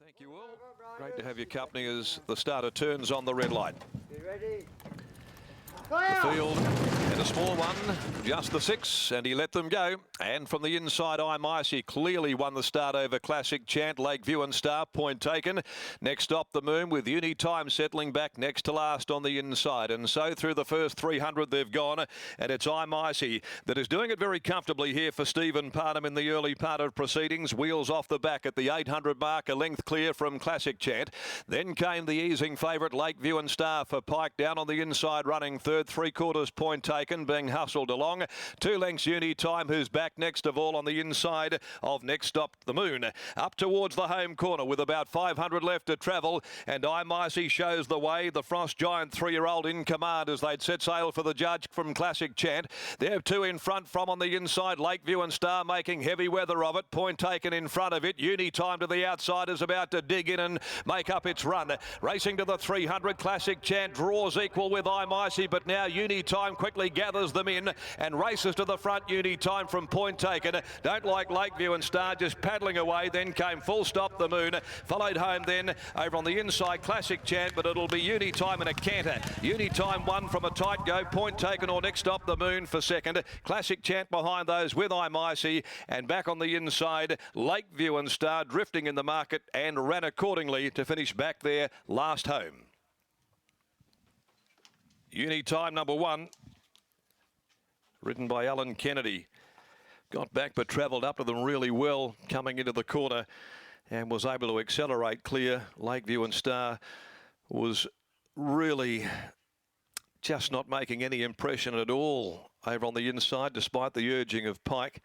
Thank you all. Great to have your company as the starter turns on the red light. You ready? The field and a small one, just the 6, and he let them go. And from the inside, I'm Icy clearly won the start over Classic Chant, Lakeview and Star, point taken. Next up, the Moon with Uni Time settling back next to last on the inside. And so through the first 300 they've gone, and it's I'm Icy that is doing it very comfortably here for Stephen Parnham in the early part of proceedings. Wheels off the back at the 800 mark, a length clear from Classic Chant. Then came the easing favourite Lakeview and Star for Pike down on the inside, running third, 3/4 point taken, being hustled along. 2 lengths Uni Time, who's back next of all on the inside of Next Stop the Moon. Up towards the home corner with about 500 left to travel, and I'm Icy shows the way. The Frost Giant 3-year-old in command as they'd set sail for the judge from Classic Chant. There 2 in front from on the inside, Lakeview and Star making heavy weather of it. Point taken in front of it. Uni Time to the outside is about to dig in and make up its run. Racing to the 300, Classic Chant draws equal with I'm Icy, but now Uni Time quickly gathers them in and races to the front. Uni Time from point taken. Don't like Lakeview and Star just paddling away. Then came Full Stop the Moon. Followed home then over on the inside Classic Chant, but it'll be Uni Time in a canter. Uni Time won from a tight go. Point taken or Next Stop the Moon for second. Classic Chant behind those with I'm Icy, and back on the inside Lakeview and Star drifting in the market and ran accordingly to finish back there last home. Uni Time number 1, ridden by Alan Kennedy. Got back but travelled up to them really well coming into the corner and was able to accelerate clear. Lakeview and Star was really just not making any impression at all over on the inside despite the urging of Pike.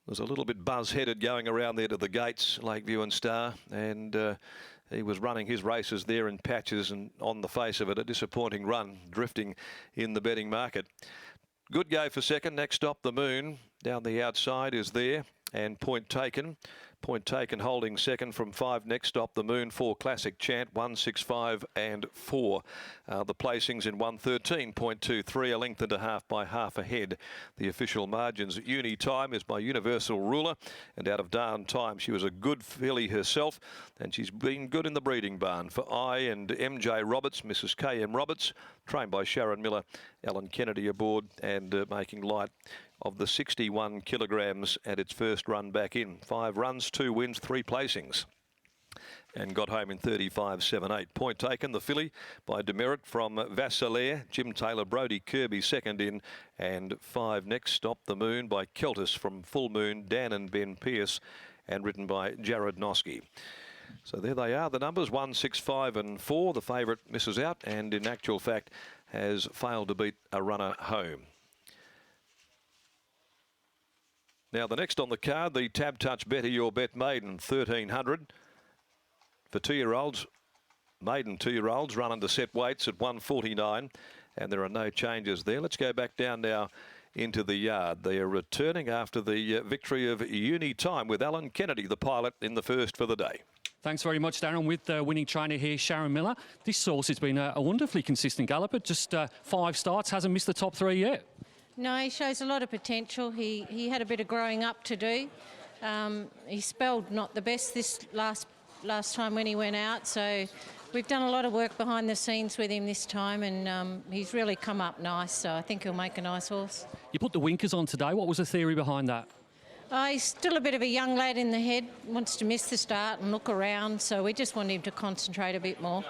Was a little bit buzz-headed going around there to the gates, Lakeview and Star, and he was running his races there in patches, and on the face of it, a disappointing run, drifting in the betting market. Good go for second. Next Stop the Moon down the outside is there, and point taken. Point taken holding second from 5 Next Stop the Moon, 4 Classic Chant, 1, 6, 5 and 4. The placings in 113.23, a length and a half by half ahead. The official margins. Uni Time is by Universal Ruler, and out of Darn Time she was a good filly herself, and she's been good in the breeding barn for I and MJ Roberts, Mrs. K.M. Roberts, trained by Sharon Miller. Alan Kennedy aboard and making light of the 61 kilograms at its first run back in. 5 runs, 2 wins, 3 placings, and got home in 35.78. Point taken, the filly by Demerit from Vassalaire, Jim Taylor, Brodie Kirby second in, and 5 Next Stop the Moon by Keltis from Full Moon, Dan and Ben Pearce, and ridden by Jared Noski. So there they are, the numbers 1, 6, 5 and 4. The favourite misses out and in actual fact has failed to beat a runner home. Now the next on the card, the Tab Touch Better Your Bet Maiden, 1300 for 2-year-olds. Maiden 2-year-olds run under set weights at 149, and there are no changes there. Let's go back down now into the yard. They are returning after the victory of Uni Time with Alan Kennedy, the pilot, in the first for the day. Thanks very much, Darren. With the winning trainer here, Sharon Miller. This horse has been a wonderfully consistent galloper. Just 5 starts, hasn't missed the top 3 yet. No, he shows a lot of potential. He had a bit of growing up to do. He spelled not the best this last time when he went out, so we've done a lot of work behind the scenes with him this time, and he's really come up nice, so I think he'll make a nice horse. You put the winkers on today. What was the theory behind that? He's still a bit of a young lad in the head, wants to miss the start and look around, so we just want him to concentrate a bit more.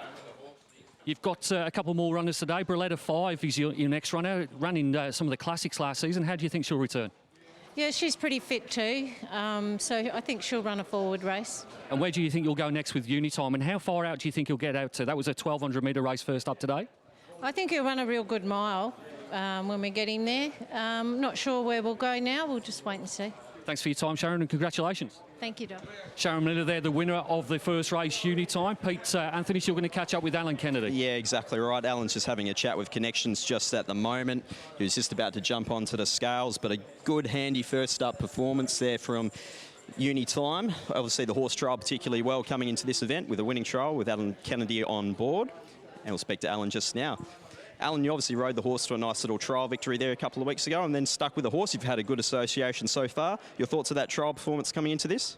You've got a couple more runners today. Bruletta 5 is your next runner, running some of the classics last season. How do you think she'll return? Yeah, she's pretty fit too, so I think she'll run a forward race. And where do you think you'll go next with Uni Time, and how far out do you think you'll get out to? That was a 1,200 metre race first up today. I think he'll run a real good mile when we get him there. Not sure where we'll go now. We'll just wait and see. Thanks for your time, Sharon, and congratulations. Thank you, Doc. Sharon Miller there, the winner of the first race, Uni Time. Pete, Anthony, you're going to catch up with Alan Kennedy. Yeah, exactly right. Alan's just having a chat with Connections just at the moment. He was just about to jump onto the scales, but a good, handy first up performance there from Uni Time. Obviously, the horse trial particularly well coming into this event with a winning trial with Alan Kennedy on board. And we'll speak to Alan just now. Alan, you obviously rode the horse to a nice little trial victory there a couple of weeks ago and then stuck with the horse. You've had a good association so far. Your thoughts of that trial performance coming into this?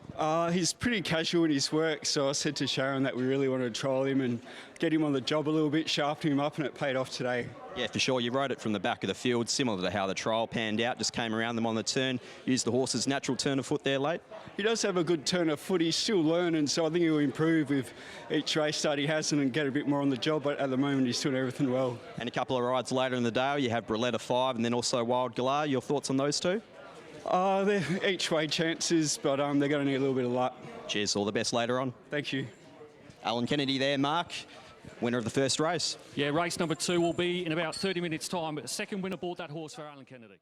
He's pretty casual in his work, so I said to Sharon that we really wanted to trial him and get him on the job a little bit, sharpen him up, and it paid off today. Yeah, for sure. You rode it from the back of the field, similar to how the trial panned out. Just came around them on the turn, used the horse's natural turn of foot there late. He does have a good turn of foot. He's still learning, so I think he'll improve with each race start he has and get a bit more on the job, but at the moment he's doing everything well. And a couple of rides later in the day, you have Bruletta 5 and then also Wild Galar. Your thoughts on those two? They're each way chances, but they're going to need a little bit of luck. Cheers, all the best later on. Thank you. Alan Kennedy there, Mark, winner of the first race. Yeah, race number 2 will be in about 30 minutes' time. But the second winner bought that horse for Alan Kennedy.